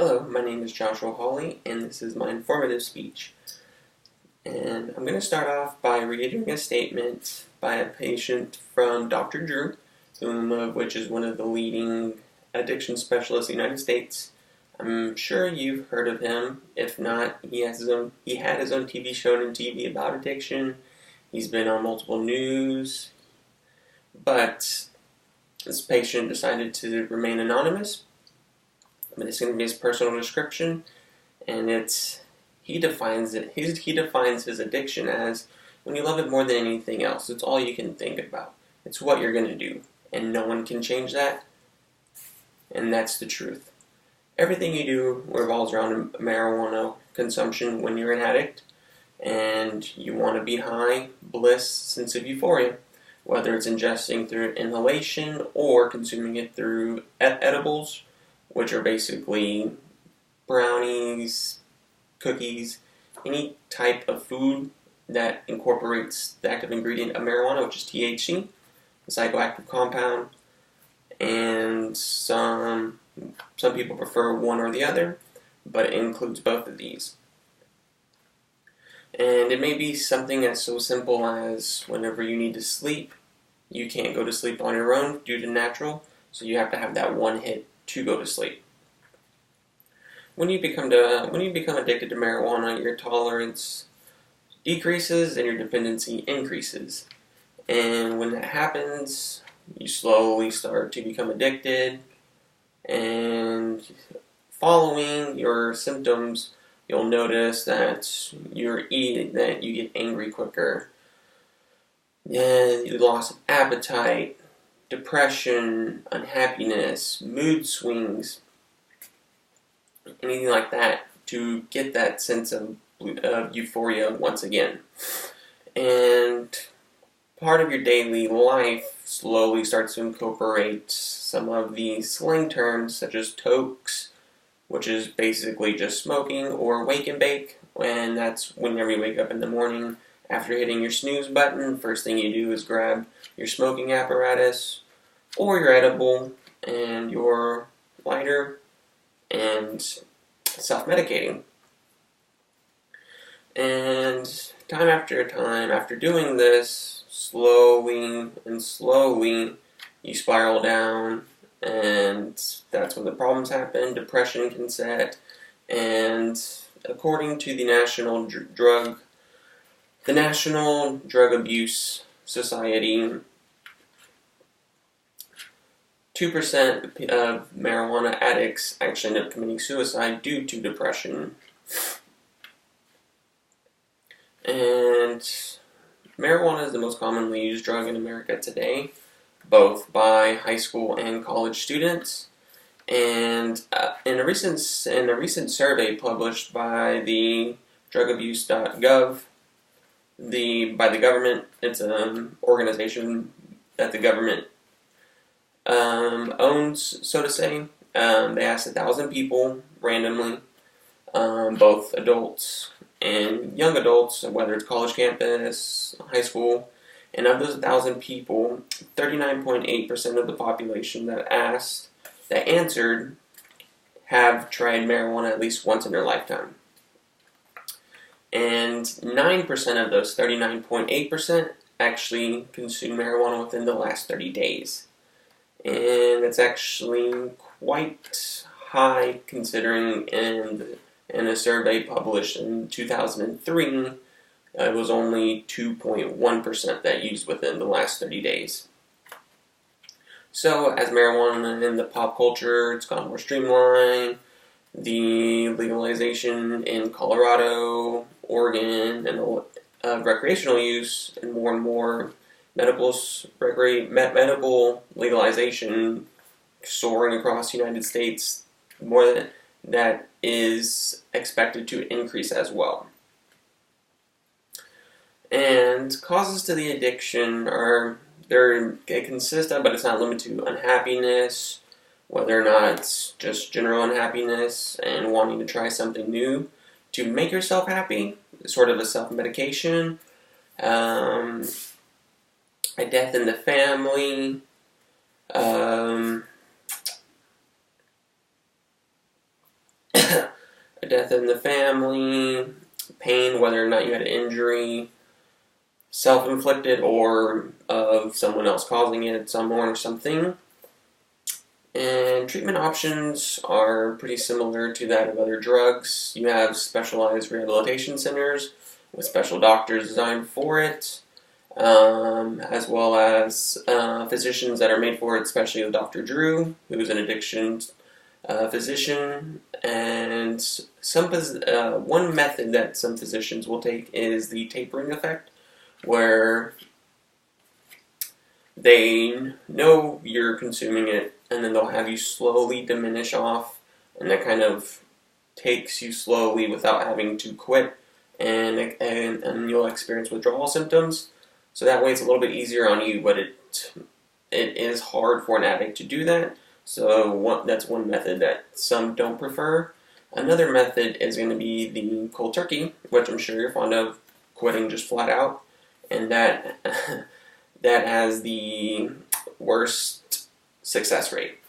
Hello, my name is Joshua Hawley, and this is my informative speech. And I'm going to start off by reading a statement by a patient from Dr. Drew, which is one of the leading addiction specialists in the United States. I'm sure you've heard of him. If not, he had his own TV show on TV about addiction. He's been on multiple news, but this patient decided to remain anonymous. But it's going to be his personal description, and he defines his addiction as when you love it more than anything else. It's all you can think about. It's what you're going to do, and no one can change that. And that's the truth. Everything you do revolves around marijuana consumption when you're an addict, and you want to be high, bliss, sense of euphoria, whether it's ingesting through inhalation or consuming it through edibles, which are basically brownies, cookies, any type of food that incorporates the active ingredient of marijuana, which is THC, the psychoactive compound. And some people prefer one or the other, but it includes both of these. And it may be something as so simple as whenever you need to sleep, you can't go to sleep on your own due to natural, so you have to have that one hit to go to sleep. When you become addicted to marijuana, your tolerance decreases and your dependency increases. And when that happens, you slowly start to become addicted, and following your symptoms, you'll notice that you get angry quicker, you loss of appetite, depression, unhappiness, mood swings, anything like that, to get that sense of euphoria once again. And part of your daily life slowly starts to incorporate some of the slang terms such as tokes, which is basically just smoking, or wake and bake, when that's whenever you wake up in the morning after hitting your snooze button. First thing you do is grab your smoking apparatus or your edible and your lighter and self-medicating. And time after time, after doing this, slowly, you spiral down, and that's when the problems happen. Depression can set, and according to the National Drug Abuse Society, 2% of marijuana addicts actually end up committing suicide due to depression. And marijuana is the most commonly used drug in America today, both by high school and college students. And in a recent survey published by the drugabuse.gov, by the government, it's an organization that the government owns, so to say. They asked 1,000 people randomly, both adults and young adults, whether it's college campus, high school, and of those 1,000 people, 39.8% of the population that answered have tried marijuana at least once in their lifetime. And 9% of those 39.8% actually consumed marijuana within the last 30 days. And it's actually quite high, considering in a survey published in 2003, it was only 2.1% that used within the last 30 days. So, as marijuana in the pop culture, it's gotten more streamlined. The legalization in Colorado, Oregon, and recreational use, and more medical legalization soaring across the United States, more than that is expected to increase as well. And causes to the addiction they consist of, but it's not limited to unhappiness, whether or not it's just general unhappiness and wanting to try something new to make yourself happy, sort of a self-medication, a death in the family, a death in the family, pain, whether or not you had an injury, self-inflicted or of someone else causing it, someone or something. And treatment options are pretty similar to that of other drugs. You have specialized rehabilitation centers with special doctors designed for it, as well as physicians that are made for it, especially with Dr. Drew, who's an addiction physician. And one method that some physicians will take is the tapering effect, where they know you're consuming it, and then they'll have you slowly diminish off, and that kind of takes you slowly without having to quit, and you'll experience withdrawal symptoms. So that way it's a little bit easier on you, but it is hard for an addict to do that. So that's one method that some don't prefer. Another method is going to be the cold turkey, which I'm sure you're fond of, quitting just flat out, and that has the worst success rate.